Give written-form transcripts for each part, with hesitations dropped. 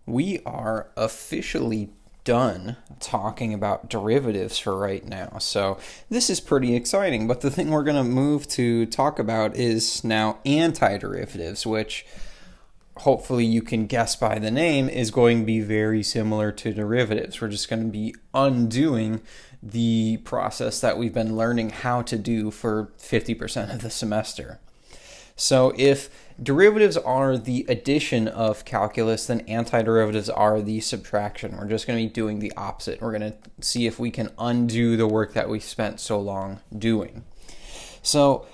We are officially done talking about derivatives for right now. So this is pretty exciting. But the thing we're going to move to talk about is now antiderivatives, which hopefully you can guess by the name is going to be very similar to derivatives. We're just going to be undoing the process that we've been learning how to do for 50% of the semester. So if derivatives are the addition of calculus, then antiderivatives are the subtraction. We're just going to be doing the opposite. We're going to see if we can undo the work that we spent so long doing. So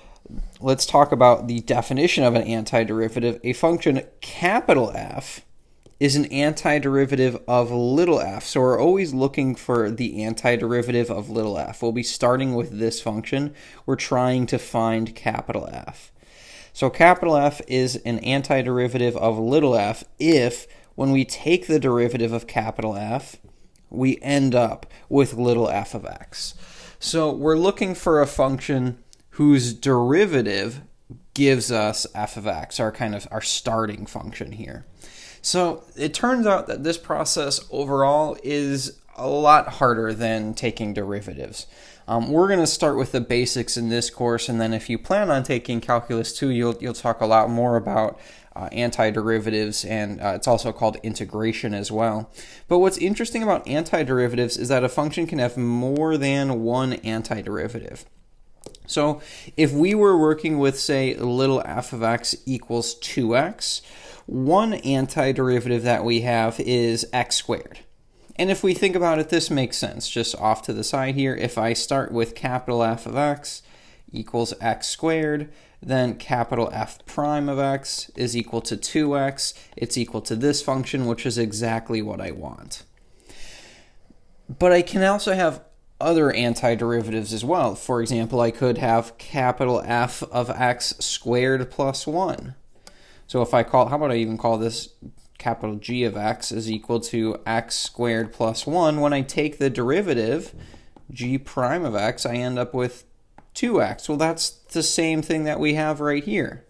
let's talk about the definition of an antiderivative. A function capital F is an antiderivative of little f. So we're always looking for the antiderivative of little f. We'll be starting with this function. We're trying to find capital F. So capital F is an antiderivative of little f if, when we take the derivative of capital F, we end up with little f of x. So we're looking for a function whose derivative gives us f of x, our starting function here. So it turns out that this process overall is a lot harder than taking derivatives. We're going to start with the basics in this course, and then if you plan on taking Calculus 2, you'll talk a lot more about antiderivatives, and it's also called integration as well. But what's interesting about antiderivatives is that a function can have more than one antiderivative. So if we were working with, say, little f of x equals 2x, one antiderivative that we have is x squared. And if we think about it, this makes sense. Just off to the side here, if I start with capital F of x equals x squared, then capital F prime of x is equal to 2x. It's equal to this function, which is exactly what I want. But I can also have other antiderivatives as well. For example, I could have capital F of x squared plus 1. So if how about I even call this capital G of x is equal to x squared plus 1. When I take the derivative, g prime of x, I end up with 2x. Well, that's the same thing that we have right here.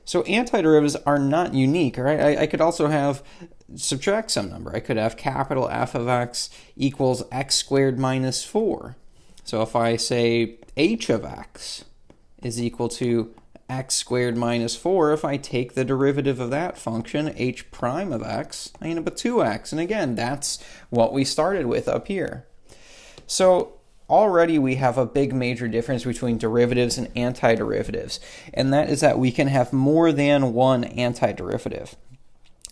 So antiderivatives are not unique, right? I could also subtract some number. I could have capital F of x equals x squared minus 4. So if I say h of x is equal to x squared minus 4, if I take the derivative of that function, h prime of x, I end up with 2x. And again, that's what we started with up here. So already we have a big major difference between derivatives and antiderivatives, and that is that we can have more than one antiderivative.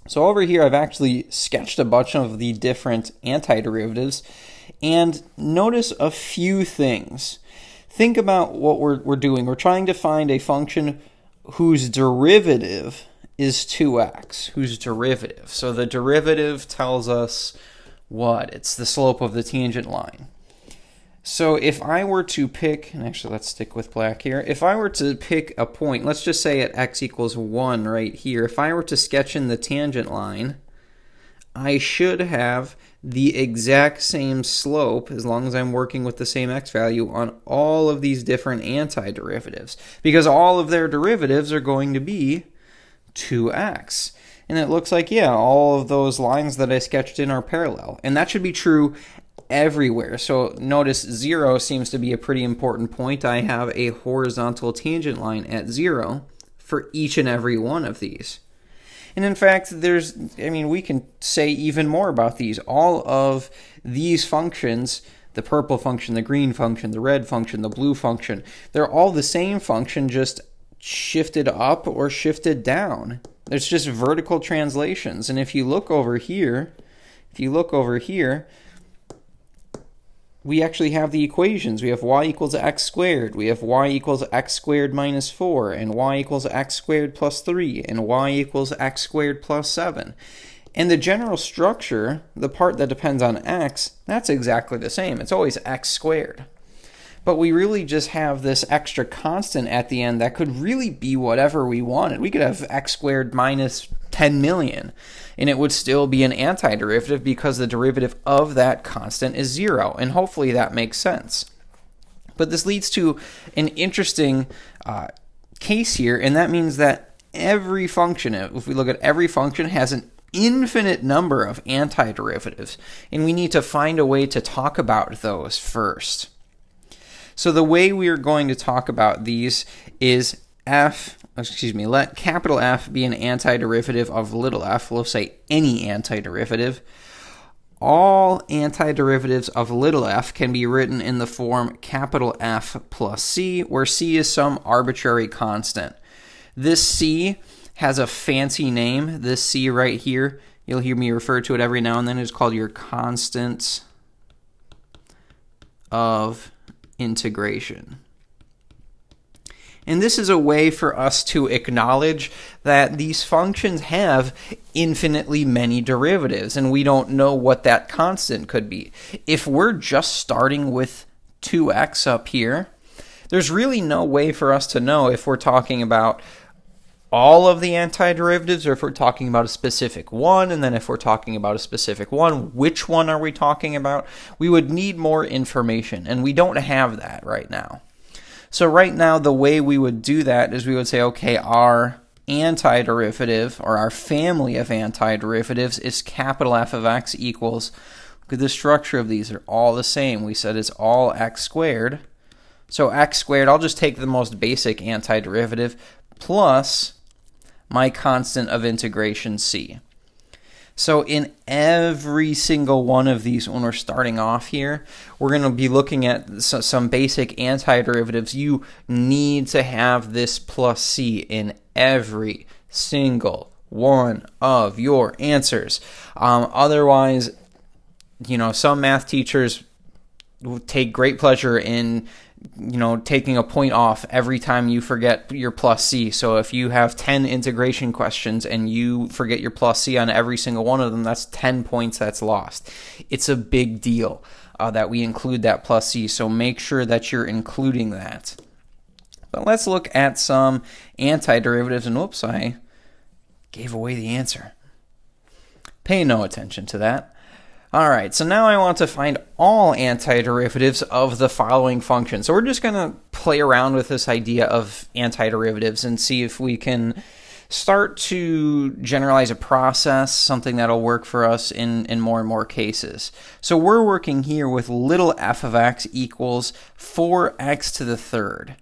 So over here, I've actually sketched a bunch of the different antiderivatives, and notice a few things. Think about what we're doing. We're trying to find a function whose derivative is 2x, whose derivative. So the derivative tells us what? It's the slope of the tangent line. So if I were to pick, and actually let's stick with black here. If I were to pick a point, let's just say at x equals 1 right here. If I were to sketch in the tangent line, I should have the exact same slope, as long as I'm working with the same x value, on all of these different antiderivatives, because all of their derivatives are going to be 2x. And it looks like, yeah, all of those lines that I sketched in are parallel. And that should be true everywhere. So notice 0 seems to be a pretty important point. I have a horizontal tangent line at 0 for each and every one of these. And in fact, we can say even more about these. All of these functions, the purple function, the green function, the red function, the blue function, they're all the same function, just shifted up or shifted down. There's just vertical translations. And if you look over here, we actually have the equations. We have y equals x squared. We have y equals x squared minus 4, and y equals x squared plus 3, and y equals x squared plus 7. And the general structure, the part that depends on x, that's exactly the same. It's always x squared. But we really just have this extra constant at the end that could really be whatever we wanted. We could have x squared minus 10 million, and it would still be an antiderivative because the derivative of that constant is 0, and hopefully that makes sense. But this leads to an interesting case here, and that means that every function, if we look at every function, has an infinite number of antiderivatives, and we need to find a way to talk about those first. So the way we are going to talk about these is let capital F be an antiderivative of little f. We'll say any antiderivative. All antiderivatives of little f can be written in the form capital F plus c, where c is some arbitrary constant. This c has a fancy name. This c right here, you'll hear me refer to it every now and then. It's called your constant of integration. And this is a way for us to acknowledge that these functions have infinitely many derivatives, and we don't know what that constant could be. If we're just starting with 2x up here, there's really no way for us to know if we're talking about all of the antiderivatives or if we're talking about a specific one, and then if we're talking about a specific one, which one are we talking about? We would need more information, and we don't have that right now. So right now, the way we would do that is we would say, okay, our antiderivative, or our family of antiderivatives, is capital F of x equals, look at the structure of these, are all the same. We said it's all x squared. So x squared, I'll just take the most basic antiderivative, plus my constant of integration c. So in every single one of these, when we're starting off here, we're going to be looking at some basic antiderivatives. You need to have this plus c in every single one of your answers. Otherwise, some math teachers take great pleasure in taking a point off every time you forget your plus c. So if you have 10 integration questions and you forget your plus c on every single one of them, that's 10 points that's lost. It's a big deal that we include that plus c, so make sure that you're including that. But let's look at some antiderivatives, and whoops, I gave away the answer. Pay no attention to that. All right, so now I want to find all antiderivatives of the following function. So we're just going to play around with this idea of antiderivatives and see if we can start to generalize a process, something that'll work for us in more and more cases. So we're working here with little f of x equals 4x to the third.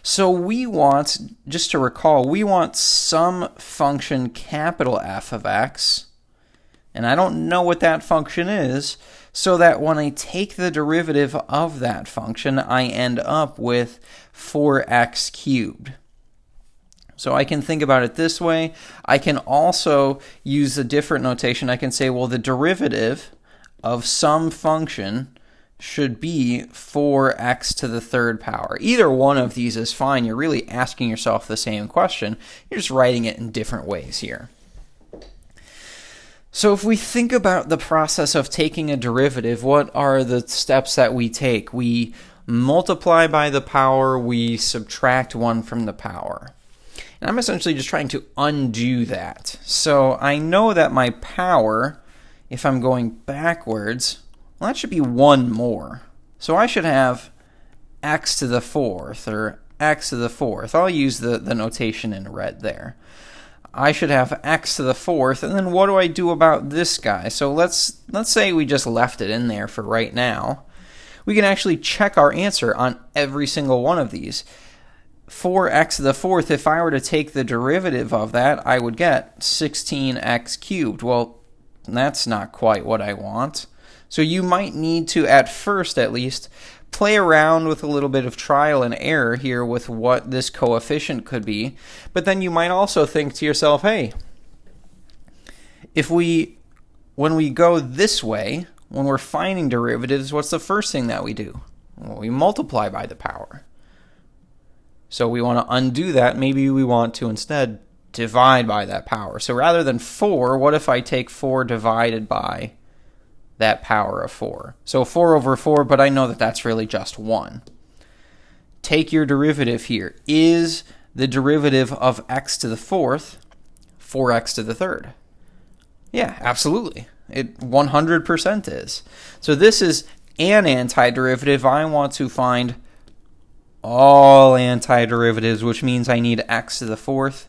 So we want, just to recall, we want some function capital F of x, and I don't know what that function is, so that when I take the derivative of that function, I end up with 4x cubed. So I can think about it this way. I can also use a different notation. I can say, well, the derivative of some function should be 4x to the third power. Either one of these is fine. You're really asking yourself the same question. You're just writing it in different ways here. So if we think about the process of taking a derivative, what are the steps that we take? We multiply by the power, we subtract 1 from the power. And I'm essentially just trying to undo that. So I know that my power, if I'm going backwards, well, that should be 1 more. So I should have x to the fourth, or x to the fourth. I'll use the notation in red there. I should have x to the fourth, and then what do I do about this guy? So let's say we just left it in there for right now. We can actually check our answer on every single one of these. 4x to the fourth, if I were to take the derivative of that, I would get 16x cubed. Well, that's not quite what I want. So you might need to, at first at least, play around with a little bit of trial and error here with what this coefficient could be. But then you might also think to yourself, hey, when we go this way, when we're finding derivatives, what's the first thing that we do? Well, we multiply by the power. So we want to undo that. Maybe we want to instead divide by that power. So rather than 4, what if I take 4 divided by that power of 4? So 4 over 4, but I know that that's really just 1. Take your derivative here. Is the derivative of x to the fourth 4x to the third? Yeah, absolutely. It 100% is. So this is an antiderivative. I want to find all antiderivatives, which means I need x to the fourth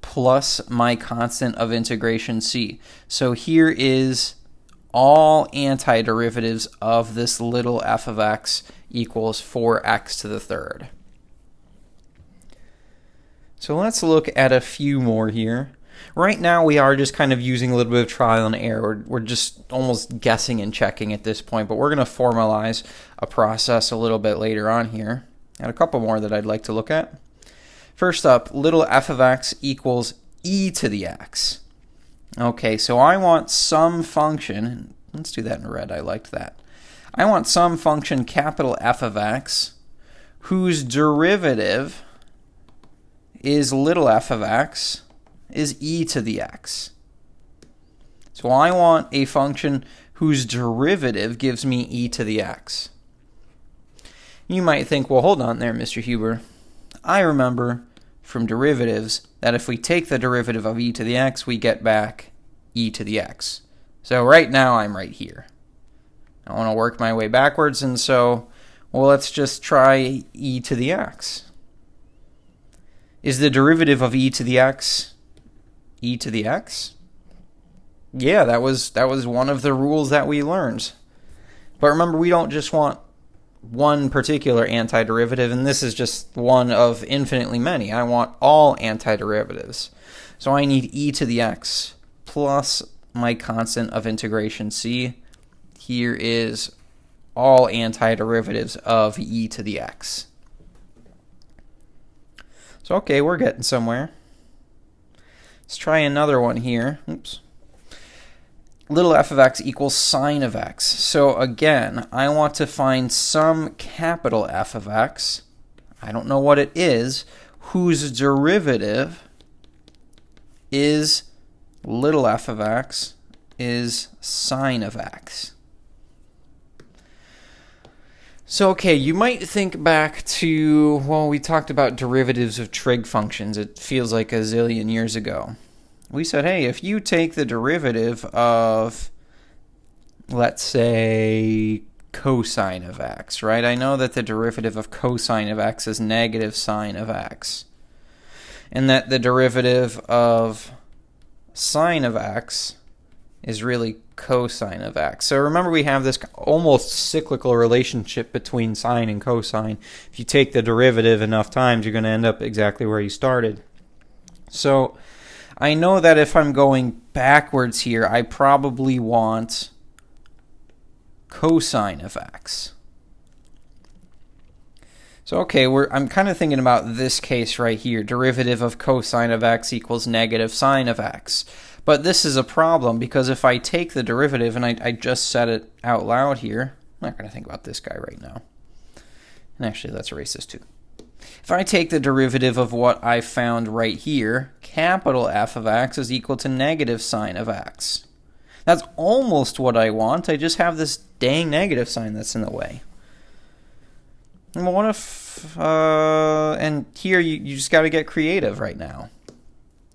plus my constant of integration c. So here is all antiderivatives of this little f of x equals 4x to the third. So let's look at a few more here. Right now we are just kind of using a little bit of trial and error. We're just almost guessing and checking at this point, but we're going to formalize a process a little bit later on here. And a couple more that I'd like to look at. First up, little f of x equals e to the x. Okay, so I want some function, let's do that in red, I liked that. I want some function capital F of x whose derivative is little f of x is e to the x. So I want a function whose derivative gives me e to the x. You might think, well, hold on there, Mr. Huber. I remember from derivatives that if we take the derivative of e to the x, we get back e to the x. So right now I'm right here. I want to work my way backwards, and so, well, let's just try e to the x. Is the derivative of e to the x e to the x? Yeah, that was one of the rules that we learned. But remember, we don't just want one particular antiderivative, and this is just one of infinitely many. I want all antiderivatives. So I need e to the x plus my constant of integration c. Here is all antiderivatives of e to the x. So okay, we're getting somewhere. Let's try another one here. Oops. Little f of x equals sine of x. So again, I want to find some capital F of x. I don't know what it is, whose derivative is little f of x is sine of x. So okay, you might think back to, well, we talked about derivatives of trig functions. It feels like a zillion years ago. We said, hey, if you take the derivative of, let's say, cosine of x, right? I know that the derivative of cosine of x is negative sine of x. And that the derivative of sine of x is really cosine of x. So remember, we have this almost cyclical relationship between sine and cosine. If you take the derivative enough times, you're going to end up exactly where you started. So I know that if I'm going backwards here, I probably want cosine of x. So okay, I'm kind of thinking about this case right here. Derivative of cosine of x equals negative sine of x. But this is a problem because if I take the derivative, and I just said it out loud here, I'm not going to think about this guy right now. And actually, let's erase this too. If I take the derivative of what I found right here, capital F of x is equal to negative sine of x. That's almost what I want. I just have this dang negative sign that's in the way. And what if, and here you just got to get creative right now.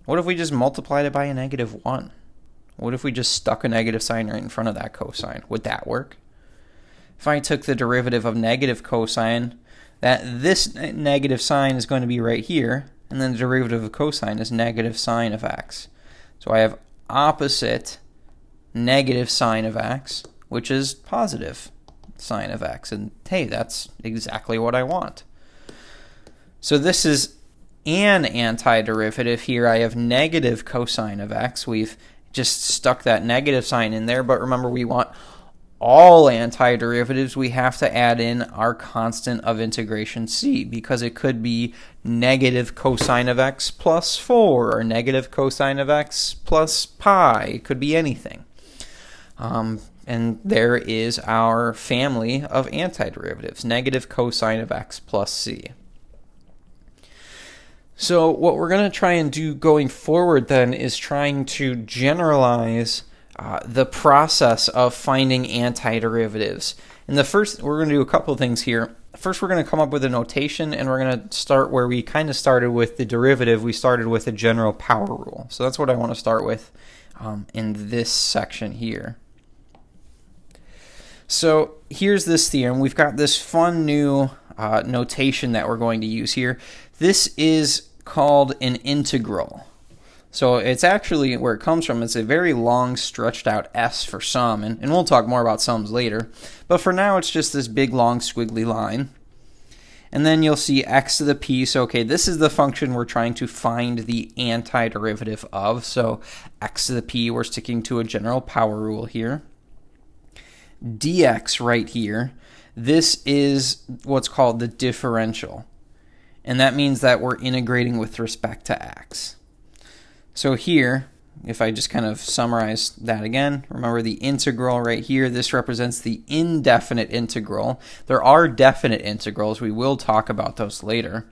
What if we just multiplied it by a negative 1? What if we just stuck a negative sign right in front of that cosine? Would that work? If I took the derivative of negative cosine, this negative sign is going to be right here, and then the derivative of cosine is negative sine of x. So I have opposite negative sine of x, which is positive sine of x. And hey, that's exactly what I want. So this is an antiderivative. Here I have negative cosine of x. We've just stuck that negative sign in there, but remember, we want all antiderivatives. We have to add in our constant of integration c, because it could be negative cosine of x plus 4 or negative cosine of x plus pi. It could be anything. And there is our family of antiderivatives, negative cosine of x plus c. So what we're going to try and do going forward then is trying to generalize the process of finding antiderivatives. And we're going to do a couple of things here. First, we're going to come up with a notation, and we're going to start where we kind of started with the derivative. We started with a general power rule. So that's what I want to start with in this section here. So here's this theorem. We've got this fun new notation that we're going to use here. This is called an integral. So it's actually, where it comes from, it's a very long stretched out s for sum, and we'll talk more about sums later. But for now, it's just this big long squiggly line. And then you'll see x to the p. So, okay, this is the function we're trying to find the antiderivative of. So x to the p, we're sticking to a general power rule here. Dx right here, this is what's called the differential. And that means that we're integrating with respect to x. So here, if I just kind of summarize that again, remember the integral right here, this represents the indefinite integral. There are definite integrals. We will talk about those later.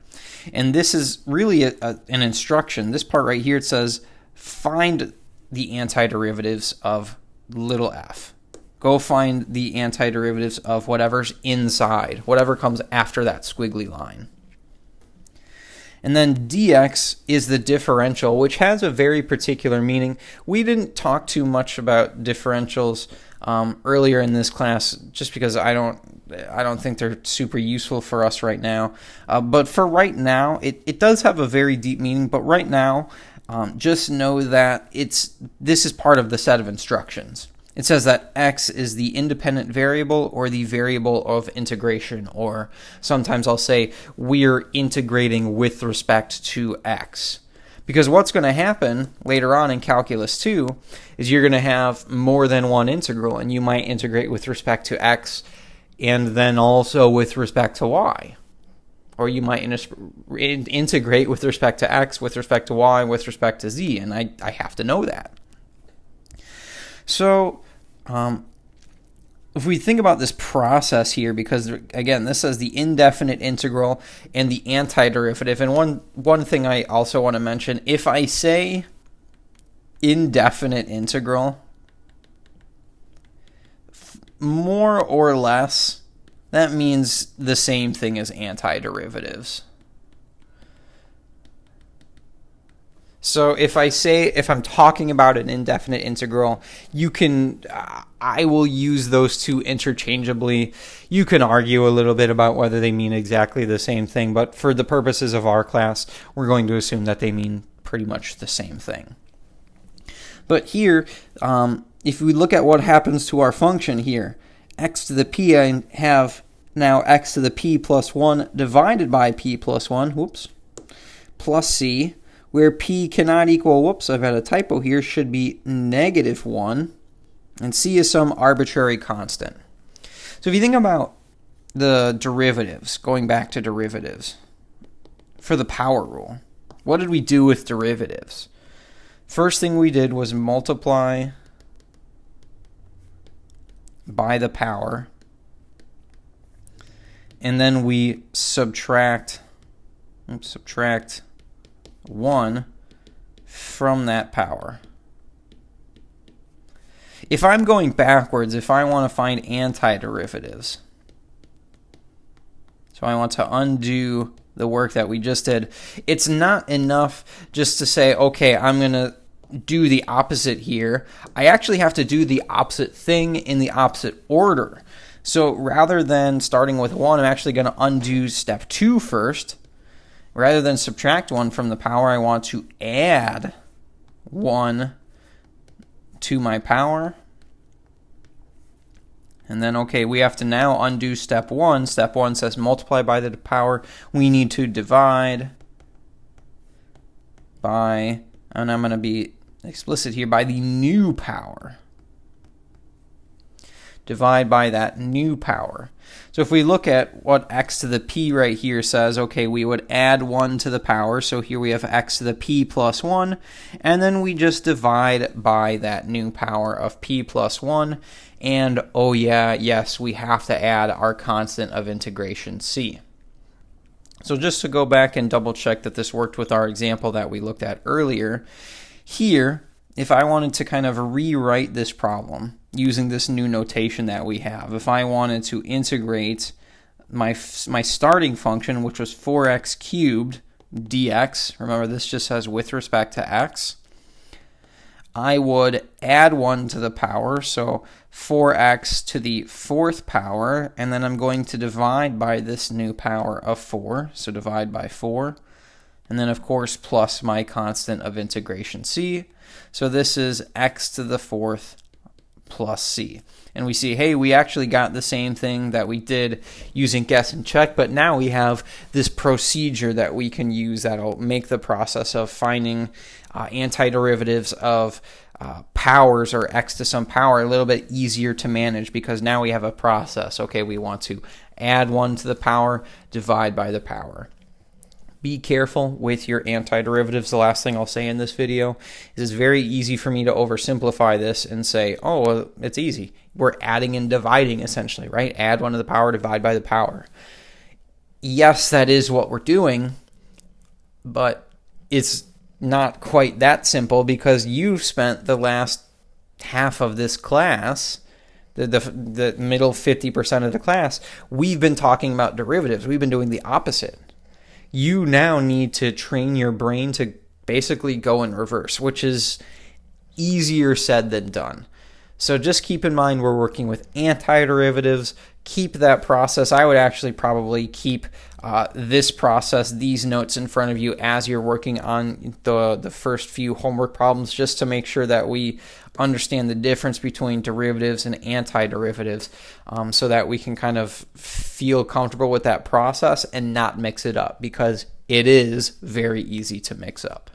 And this is really an instruction. This part right here, it says, find the antiderivatives of little f. Go find the antiderivatives of whatever's inside, whatever comes after that squiggly line. And then dx is the differential, which has a very particular meaning. We didn't talk too much about differentials earlier in this class, just because I don't think they're super useful for us right now. But for right now, it does have a very deep meaning. But right now, just know that this is part of the set of instructions. It says that x is the independent variable or the variable of integration, or sometimes I'll say we're integrating with respect to x. Because what's going to happen later on in Calculus 2 is you're going to have more than one integral, and you might integrate with respect to x and then also with respect to y. Or you might integrate with respect to x, with respect to y, with respect to z, and I have to know that. So, if we think about this process here, because again, this says the indefinite integral and the antiderivative, and one thing I also want to mention, if I say indefinite integral, more or less, that means the same thing as antiderivatives. So if I'm talking about an indefinite integral, I will use those two interchangeably. You can argue a little bit about whether they mean exactly the same thing, but for the purposes of our class, we're going to assume that they mean pretty much the same thing. But here, if we look at what happens to our function here, x to the p, I have now x to the p plus 1 divided by p plus 1, plus c, where p cannot equal, I've had a typo here, should be -1, and c is some arbitrary constant. So if you think about the derivatives, going back to derivatives, for the power rule, what did we do with derivatives? First thing we did was multiply by the power, and then we subtract 1 from that power. If I'm going backwards, if I want to find antiderivatives, so I want to undo the work that we just did, it's not enough just to say, okay, I'm going to do the opposite here. I actually have to do the opposite thing in the opposite order. So rather than starting with 1, I'm actually going to undo step 2 first. Rather than subtract 1 from the power, I want to add 1 to my power. And then, okay, we have to now undo step 1. Step 1 says multiply by the power. We need to divide by, and I'm going to be explicit here, by the new power. Divide by that new power. So if we look at what x to the p right here says, okay, we would add 1 to the power. So here we have x to the p plus 1, and then we just divide by that new power of p plus 1. And oh yeah, yes, we have to add our constant of integration c. So just to go back and double check that this worked with our example that we looked at earlier, here, if I wanted to kind of rewrite this problem using this new notation that we have, if I wanted to integrate my starting function, which was 4x cubed dx, remember this just says with respect to x, I would add 1 to the power, so 4x to the 4th power, and then I'm going to divide by this new power of 4, so divide by 4, and then of course plus my constant of integration c. So this is x to the fourth plus c. And we see, hey, we actually got the same thing that we did using guess and check, but now we have this procedure that we can use that'll make the process of finding antiderivatives of powers or x to some power a little bit easier to manage, because now we have a process. Okay, we want to add 1 to the power, divide by the power. Be careful with your antiderivatives. The last thing I'll say in this video is it's very easy for me to oversimplify this and say, oh, well, it's easy. We're adding and dividing essentially, right? Add 1 to the power, divide by the power. Yes, that is what we're doing, but it's not quite that simple, because you've spent the last half of this class, the middle 50% of the class, we've been talking about derivatives. We've been doing the opposite. You now need to train your brain to basically go in reverse, which is easier said than done. So just keep in mind we're working with antiderivatives. Keep that process. I would actually probably keep this process, these notes in front of you as you're working on the first few homework problems, just to make sure that we understand the difference between derivatives and antiderivatives, so that we can kind of feel comfortable with that process and not mix it up, because it is very easy to mix up.